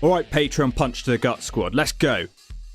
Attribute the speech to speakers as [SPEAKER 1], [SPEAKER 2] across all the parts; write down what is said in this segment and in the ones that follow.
[SPEAKER 1] Alright, Patreon punch to the gut squad, let's go.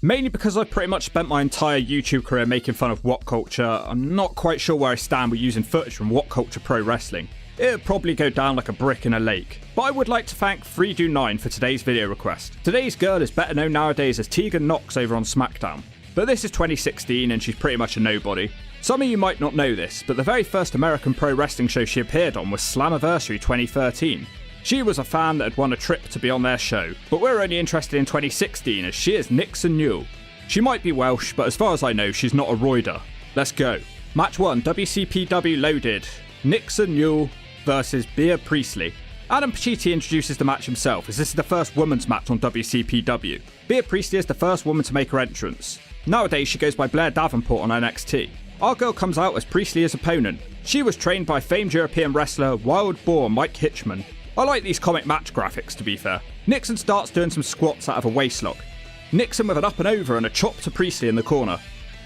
[SPEAKER 1] Mainly because I've pretty much spent my entire YouTube career making fun of What Culture, I'm not quite sure where I stand with using footage from What Culture Pro Wrestling. It would probably go down like a brick in a lake. But I would like to thank 3Do9 for today's video request. Today's girl is better known nowadays as Tegan Knox over on SmackDown. But this is 2016 and she's pretty much a nobody. Some of you might not know this, but the very first American pro wrestling show she appeared on was Slammiversary 2013. She was a fan that had won a trip to be on their show, but we're only interested in 2016 as she is Nixon Newell. She might be Welsh, but as far as I know, she's not a roider. Let's go. Match 1, WCPW loaded. Nixon Newell versus Bea Priestley. Adam Pacitti introduces the match himself, as this is the first women's match on WCPW. Bea Priestley is the first woman to make her entrance. Nowadays, she goes by Blair Davenport on NXT. Our girl comes out as Priestley's opponent. She was trained by famed European wrestler Wild Boar Mike Hitchman. I like these comic match graphics, to be fair. Nixon starts doing some squats out of a waistlock. Nixon with an up and over and a chop to Priestley in the corner.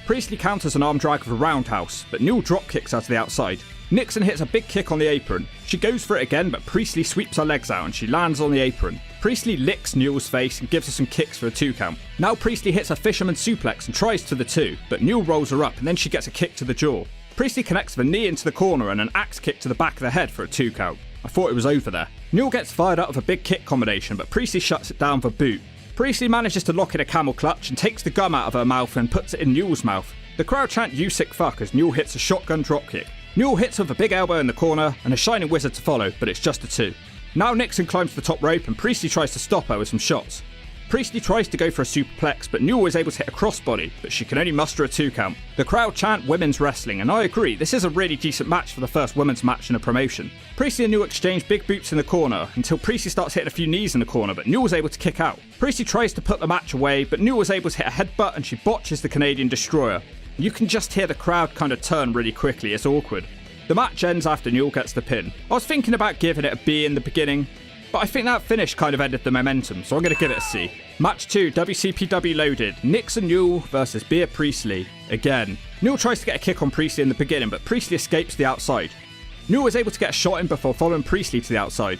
[SPEAKER 1] Priestley counters an arm drag with a roundhouse, but Newell drop kicks out to the outside. Nixon hits a big kick on the apron. She goes for it again, but Priestley sweeps her legs out and she lands on the apron. Priestley licks Newell's face and gives her some kicks for a 2 count. Now Priestley hits a fisherman suplex and tries to the 2, but Newell rolls her up and then she gets a kick to the jaw. Priestley connects the knee into the corner and an axe kick to the back of the head for a 2 count. I thought it was over there. Newell gets fired up with a big kick combination, but Priestley shuts it down for boot. Priestley manages to lock in a camel clutch and takes the gum out of her mouth and puts it in Newell's mouth. The crowd chant "You sick fuck" as Newell hits a shotgun dropkick. Newell hits with a big elbow in the corner and a shining wizard to follow, but it's just a 2. Now Nixon climbs the top rope and Priestley tries to stop her with some shots. Priestley tries to go for a superplex, but Newell is able to hit a crossbody, but she can only muster a 2 count. The crowd chant women's wrestling, and I agree, this is a really decent match for the first women's match in a promotion. Priestley and Newell exchange big boots in the corner, until Priestley starts hitting a few knees in the corner, but Newell's able to kick out. Priestley tries to put the match away, but Newell was able to hit a headbutt and she botches the Canadian Destroyer. You can just hear the crowd kind of turn really quickly, it's awkward. The match ends after Newell gets the pin. I was thinking about giving it a B in the beginning, but I think that finish kind of ended the momentum, so I'm going to give it a C. Match 2, WCPW loaded. Nixon Newell versus Bea Priestley. Again. Newell tries to get a kick on Priestley in the beginning, but Priestley escapes to the outside. Newell is able to get a shot in before following Priestley to the outside.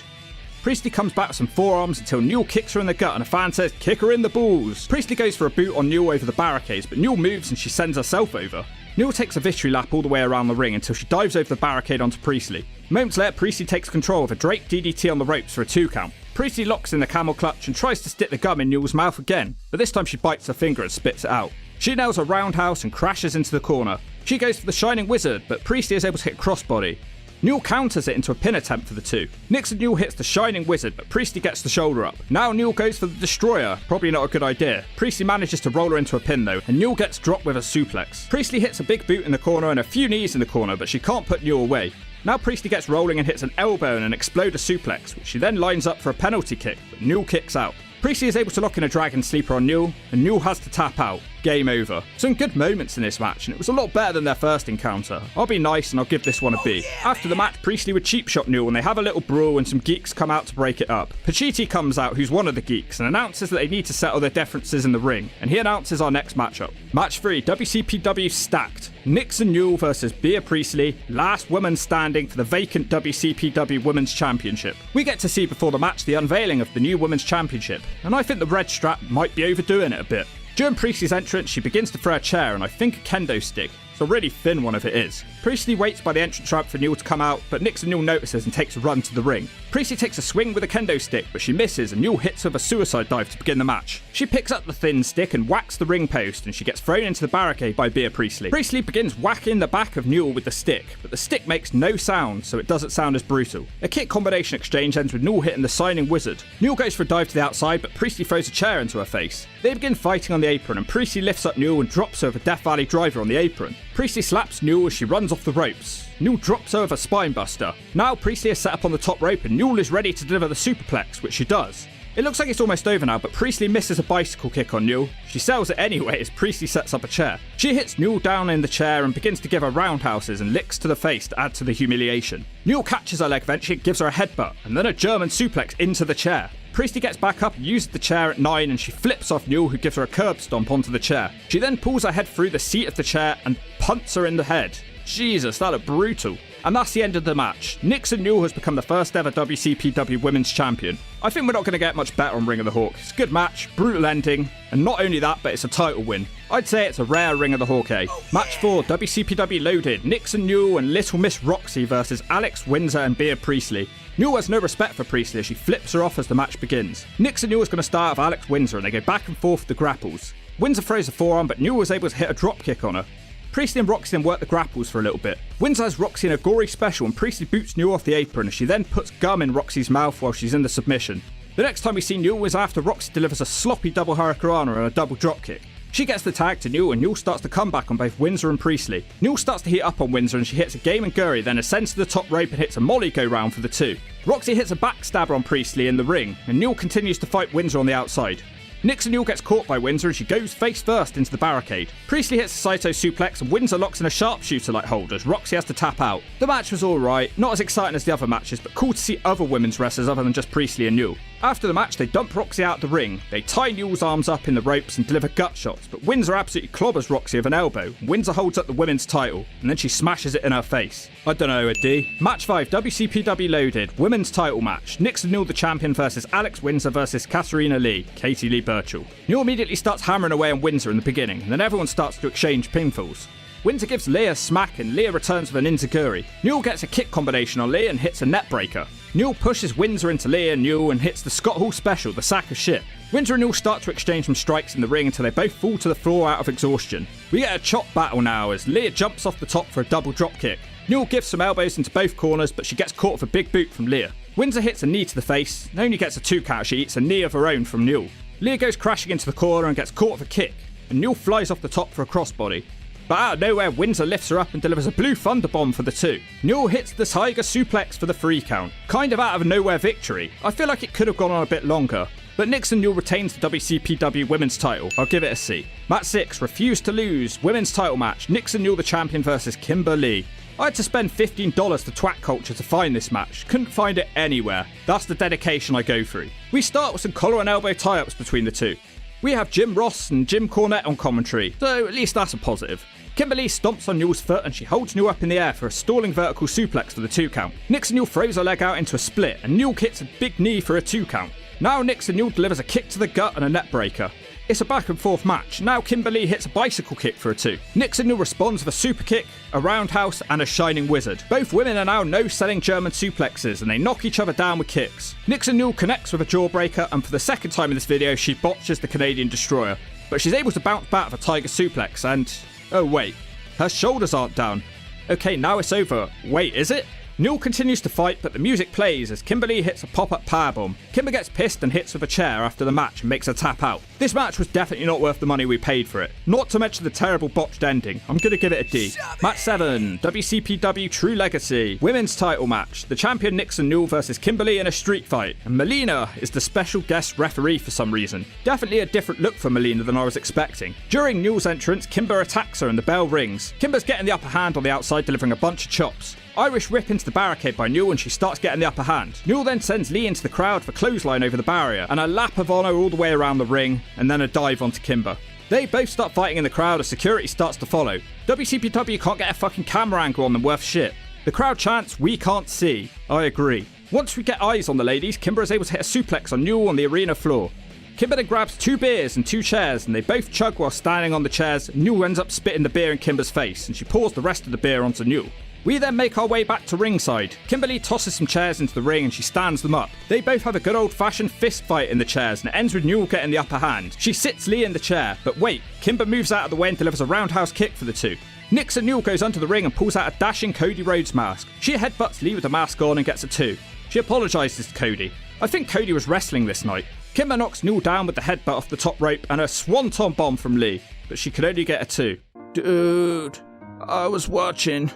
[SPEAKER 1] Priestley comes back with some forearms until Newell kicks her in the gut and a fan says, "Kick her in the balls." Priestley goes for a boot on Newell over the barricades, but Newell moves and she sends herself over. Newell takes a victory lap all the way around the ring until she dives over the barricade onto Priestley. Moments later, Priestley takes control of a Drake DDT on the ropes for a 2 count. Priestley locks in the camel clutch and tries to stick the gum in Newell's mouth again, but this time she bites her finger and spits it out. She nails a roundhouse and crashes into the corner. She goes for the Shining Wizard, but Priestley is able to hit crossbody. Newell counters it into a pin attempt for the 2. Nixon Newell hits the Shining Wizard, but Priestley gets the shoulder up. Now Newell goes for the Destroyer, probably not a good idea. Priestley manages to roll her into a pin though, and Newell gets dropped with a suplex. Priestley hits a big boot in the corner and a few knees in the corner, but she can't put Newell away. Now Priestley gets rolling and hits an elbow and an exploder suplex, which she then lines up for a penalty kick, but Newell kicks out. Priestley is able to lock in a Dragon Sleeper on Newell, and Newell has to tap out. Game over. Some good moments in this match, and it was a lot better than their first encounter. I'll be nice and I'll give this one a B. After the match, Priestley would cheap shot Newell and they have a little brawl and some geeks come out to break it up. Pacitti comes out, who's one of the geeks, and announces that they need to settle their differences in the ring, and he announces our next matchup. Match 3, WCPW stacked. Nixon Newell versus Bea Priestley, last woman standing for the vacant WCPW Women's Championship. We get to see before the match the unveiling of the new Women's Championship, and I think the red strap might be overdoing it a bit. During Priestley's entrance, she begins to throw a chair and I think a kendo stick. It's a really thin one if it is. Priestley waits by the entrance ramp for Newell to come out, but Nixon Newell notices and takes a run to the ring. Priestley takes a swing with a kendo stick, but she misses and Newell hits her with a suicide dive to begin the match. She picks up the thin stick and whacks the ring post, and she gets thrown into the barricade by Bea Priestley. Priestley begins whacking the back of Newell with the stick, but the stick makes no sound, so it doesn't sound as brutal. A kick combination exchange ends with Newell hitting the Shining Wizard. Newell goes for a dive to the outside, but Priestley throws a chair into her face. They begin fighting on the apron, and Priestley lifts up Newell and drops her with a Death Valley driver on the apron. Priestley slaps Newell as she runs off the ropes. Newell drops her with a spine buster. Now Priestley is set up on the top rope and Newell is ready to deliver the superplex, which she does. It looks like it's almost over now, but Priestley misses a bicycle kick on Newell. She sells it anyway as Priestley sets up a chair. She hits Newell down in the chair and begins to give her roundhouses and licks to the face to add to the humiliation. Newell catches her leg eventually, gives her a headbutt, and then a German suplex into the chair. Priestley gets back up and uses the chair at 9 and she flips off Newell, who gives her a curb stomp onto the chair. She then pulls her head through the seat of the chair and punts her in the head. Jesus, that looked brutal. And that's the end of the match. Nixon Newell has become the first ever WCPW Women's Champion. I think we're not going to get much better on Ring of the Hawk. It's a good match, brutal ending, and not only that, but it's a title win. I'd say it's a rare Ring of the Hawk, eh? Match 4, WCPW Loaded, Nixon Newell and Little Miss Roxy versus Alex Windsor and Bea Priestley. Newell has no respect for Priestley as she flips her off as the match begins. Nixon Newell is going to start with Alex Windsor and they go back and forth with the grapples. Windsor throws a forearm, but Newell was able to hit a drop kick on her. Priestley and Roxy then work the grapples for a little bit. Windsor has Roxy in a gory special and Priestley boots Newell off the apron as she then puts gum in Roxy's mouth while she's in the submission. The next time we see Newell is after Roxy delivers a sloppy double hurricanrana and a double drop kick. She gets the tag to Newell and Newell starts to come back on both Windsor and Priestley. Newell starts to heat up on Windsor and she hits a game and Gurry, then ascends to the top rope and hits a molly go round for the 2. Roxy hits a backstabber on Priestley in the ring and Newell continues to fight Windsor on the outside. Nixon Newell gets caught by Windsor and she goes face first into the barricade. Priestley hits a Saito suplex and Windsor locks in a sharpshooter-like hold as Roxy has to tap out. The match was alright, not as exciting as the other matches, but cool to see other women's wrestlers other than just Priestley and Newell. After the match, they dump Roxy out the ring. They tie Newell's arms up in the ropes and deliver gut shots, but Windsor absolutely clobbers Roxy with an elbow. Windsor holds up the women's title, and then she smashes it in her face. I don't know, a D. Match 5, WCPW Loaded, women's title match. Nixon Newell the champion versus Alex Windsor versus Katarina Lee, Katie Lee Burchell. Newell immediately starts hammering away on Windsor in the beginning, and then everyone starts to exchange pinfalls. Windsor gives Lee a smack and Lee returns with an enziguri. Newell gets a kick combination on Lee and hits a net breaker. Newell pushes Windsor into Lee and Newell and hits the Scott Hall special, the sack of shit. Windsor and Newell start to exchange some strikes in the ring until they both fall to the floor out of exhaustion. We get a chop battle now as Lee jumps off the top for a double drop kick. Newell gives some elbows into both corners, but she gets caught with a big boot from Lee. Windsor hits a knee to the face, and only gets a 2 count as she eats a knee of her own from Newell. Lee goes crashing into the corner and gets caught with a kick, and Newell flies off the top for a crossbody. But out of nowhere, Windsor lifts her up and delivers a blue thunder bomb for the 2. Newell hits the tiger suplex for the 3 count. Kind of out of nowhere victory. I feel like it could have gone on a bit longer. But Nixon Newell retains the WCPW women's title. I'll give it a C. Match 6, Refuse to Lose, women's title match. Nixon Newell the champion versus Kimber Lee. I had to spend $15 to Twat Culture to find this match. Couldn't find it anywhere. That's the dedication I go through. We start with some collar and elbow tie-ups between the 2. We have Jim Ross and Jim Cornette on commentary, so at least that's a positive. Kimber Lee stomps on Newell's foot and she holds Newell up in the air for a stalling vertical suplex for the 2 count. Nixon Newell throws her leg out into a split and Newell hits a big knee for a 2 count. Now Nixon Newell delivers a kick to the gut and a net breaker. It's a back and forth match. Now Kimber Lee hits a bicycle kick for a 2. Nixon Newell responds with a super kick, a roundhouse and a shining wizard. Both women are now no-selling German suplexes and they knock each other down with kicks. Nixon Newell connects with a jawbreaker and for the second time in this video she botches the Canadian Destroyer. But she's able to bounce back with a tiger suplex and... oh wait, her shoulders aren't down. Okay, now it's over. Wait, is it? Newell continues to fight, but the music plays as Kimber Lee hits a pop-up powerbomb. Kimber gets pissed and hits with a chair after the match and makes her tap out. This match was definitely not worth the money we paid for it. Not to mention the terrible botched ending. I'm gonna give it a D. Match 7, WCPW True Legacy, women's title match. The champion Nixon Newell versus Kimber Lee in a street fight. And Melina is the special guest referee for some reason. Definitely a different look for Melina than I was expecting. During Newell's entrance, Kimber attacks her and the bell rings. Kimber's getting the upper hand on the outside, delivering a bunch of chops. Irish whip into the barricade by Newell and she starts getting the upper hand. Newell then sends Lee into the crowd for clothesline over the barrier and a lap of honour all the way around the ring and then a dive onto Kimber. They both start fighting in the crowd as security starts to follow. WCPW can't get a fucking camera angle on them worth shit. The crowd chants, "We can't see." I agree. Once we get eyes on the ladies, Kimber is able to hit a suplex on Newell on the arena floor. Kimber then grabs 2 beers and 2 chairs and they both chug while standing on the chairs. Newell ends up spitting the beer in Kimber's face and she pours the rest of the beer onto Newell. We then make our way back to ringside. Kimber Lee tosses some chairs into the ring and she stands them up. They both have a good old-fashioned fist fight in the chairs and it ends with Newell getting the upper hand. She sits Lee in the chair, but wait, Kimber moves out of the way and delivers a roundhouse kick for the 2. Nixon Newell goes under the ring and pulls out a dashing Cody Rhodes mask. She headbutts Lee with the mask on and gets a 2. She apologises to Cody. I think Cody was wrestling this night. Kimber knocks Newell down with the headbutt off the top rope and a swanton bomb from Lee, but she could only get a 2. Dude, I was watching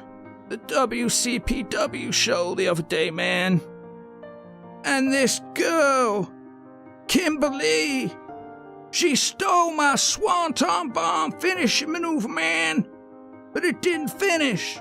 [SPEAKER 1] the WCPW show the other day, man. And this girl, Kimber Lee, she stole my swanton bomb finishing maneuver, man. But it didn't finish.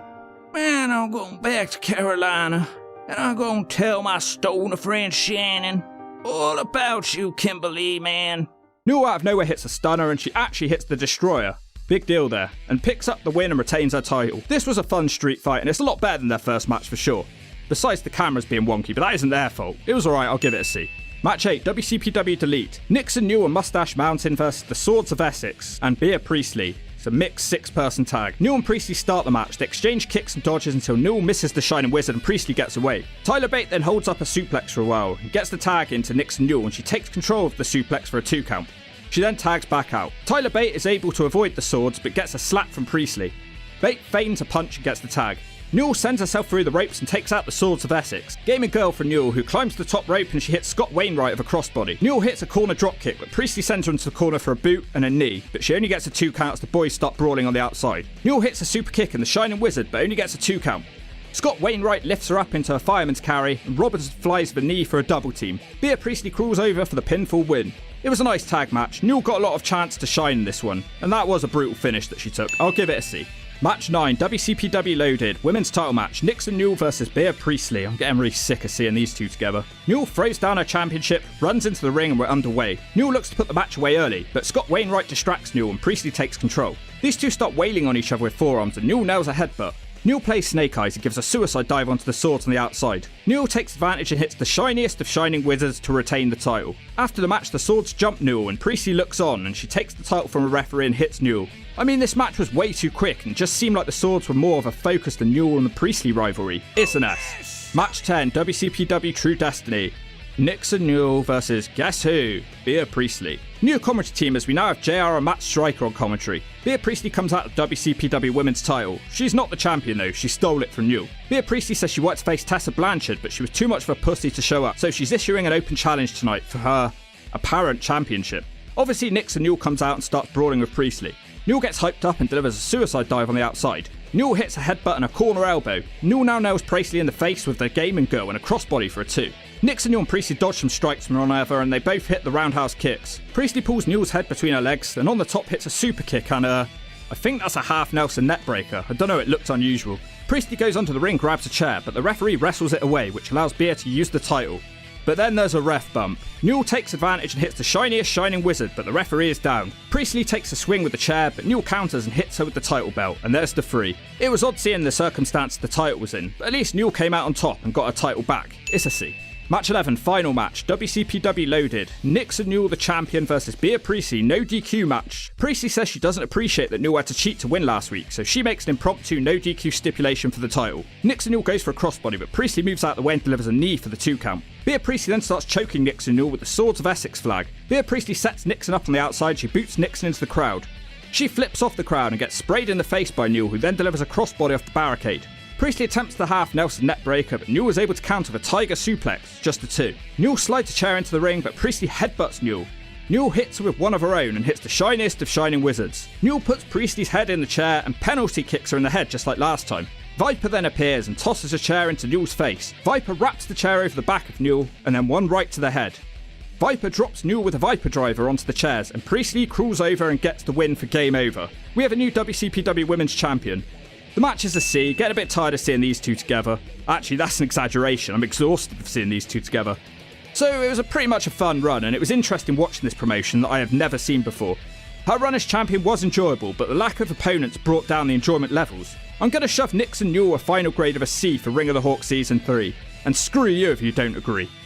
[SPEAKER 1] Man, I'm going back to Carolina, and I'm going to tell my stoner friend Shannon all about you, Kimber Lee, man. Newell out of nowhere hits a stunner, and she actually hits the Destroyer. Big deal there, and picks up the win and retains her title. This was a fun street fight, and it's a lot better than their first match for sure. Besides the cameras being wonky, but that isn't their fault. It was alright, I'll give it a C. Match 8, WCPW Delete. Nixon, Newell and Mustache Mountain versus the Swords of Essex and Bea Priestley. It's a mixed 6-person tag. Newell and Priestley start the match. They exchange kicks and dodges until Newell misses the Shining Wizard and Priestley gets away. Tyler Bate then holds up a suplex for a while and gets the tag into Nixon Newell, and she takes control of the suplex for a 2 count. She then tags back out. Tyler Bate is able to avoid the swords but gets a slap from Priestley. Bate feigns a punch and gets the tag. Newell sends herself through the ropes and takes out the Swords of Essex. Gaming girl for Newell, who climbs the top rope and she hits Scott Wainwright with a crossbody. Newell hits a corner dropkick, but Priestley sends her into the corner for a boot and a knee, but she only gets a 2 count as the boys start brawling on the outside. Newell hits a super kick in the Shining Wizard, but only gets a 2 count. Scott Wainwright lifts her up into a fireman's carry, and Roberts flies the knee for a double team. Bea Priestley crawls over for the pinfall win. It was a nice tag match. Newell got a lot of chance to shine in this one, and that was a brutal finish that she took. I'll give it a C. Match 9, WCPW Loaded, women's title match, Nixon Newell versus Bea Priestley. I'm getting really sick of seeing these two together. Newell throws down her championship, runs into the ring, and we're underway. Newell looks to put the match away early, but Scott Wainwright distracts Newell and Priestley takes control. These two start wailing on each other with forearms and Newell nails a headbutt. Newell plays Snake Eyes and gives a suicide dive onto the swords on the outside. Newell takes advantage and hits the shiniest of Shining Wizards to retain the title. After the match, the swords jump Newell and Priestley looks on and she takes the title from a referee and hits Newell. I mean, this match was way too quick and just seemed like the swords were more of a focus than Newell and the Priestley rivalry. It's an S. Match 10, WCPW True Destiny. Nixon Newell versus guess who? Bea Priestley. New commentary team as we now have JR and Matt Striker on commentary. Bea Priestley comes out of WCPW Women's title. She's not the champion though, she stole it from Newell. Bea Priestley says she wanted to face Tessa Blanchard, but she was too much of a pussy to show up, so she's issuing an open challenge tonight for her apparent championship. Obviously Nixon Newell comes out and starts brawling with Priestley. Newell gets hyped up and delivers a suicide dive on the outside. Newell hits a headbutt and a corner elbow. Newell now nails Priestley in the face with the gaming girl and a crossbody for a 2. Nixon, Newell and Priestley dodge some strikes from one another and they both hit the roundhouse kicks. Priestley pulls Newell's head between her legs and on the top hits a super kick and I think that's a half Nelson neckbreaker. I don't know, it looked unusual. Priestley goes onto the ring, grabs a chair, but the referee wrestles it away, which allows Bea to use the title. But then there's a ref bump. Newell takes advantage and hits the shiniest Shining Wizard, but the referee is down. Priestley takes a swing with the chair, but Newell counters and hits her with the title belt, and there's the 3. It was odd seeing the circumstance the title was in, but at least Newell came out on top and got her title back. It's a C. Match 11, final match, WCPW Loaded. Nixon Newell the champion versus Bea Priestley, no DQ match. Priestley says she doesn't appreciate that Newell had to cheat to win last week, so she makes an impromptu no DQ stipulation for the title. Nixon Newell goes for a crossbody, but Priestley moves out the way and delivers a knee for the 2 count. Bea Priestley then starts choking Nixon Newell with the Swords of Essex flag. Bea Priestley sets Nixon up on the outside, she boots Nixon into the crowd. She flips off the crowd and gets sprayed in the face by Newell, who then delivers a crossbody off the barricade. Priestley attempts the half Nelson neckbreaker, but Newell was able to counter with a tiger suplex, just a 2. Newell slides a chair into the ring, but Priestley headbutts Newell. Newell hits her with one of her own and hits the shiniest of Shining Wizards. Newell puts Priestley's head in the chair and penalty kicks her in the head just like last time. Viper then appears and tosses a chair into Newell's face. Viper wraps the chair over the back of Newell and then one right to the head. Viper drops Newell with a Viper driver onto the chairs and Priestley crawls over and gets the win for game over. We have a new WCPW Women's Champion. The match is a C, getting a bit tired of seeing these two together. Actually, that's an exaggeration, I'm exhausted of seeing these two together. So it was pretty much a fun run, and it was interesting watching this promotion that I have never seen before. Her run as champion was enjoyable, but the lack of opponents brought down the enjoyment levels. I'm going to shove Nixon Newell a final grade of a C for Ring of the Hawk Season 3, and screw you if you don't agree.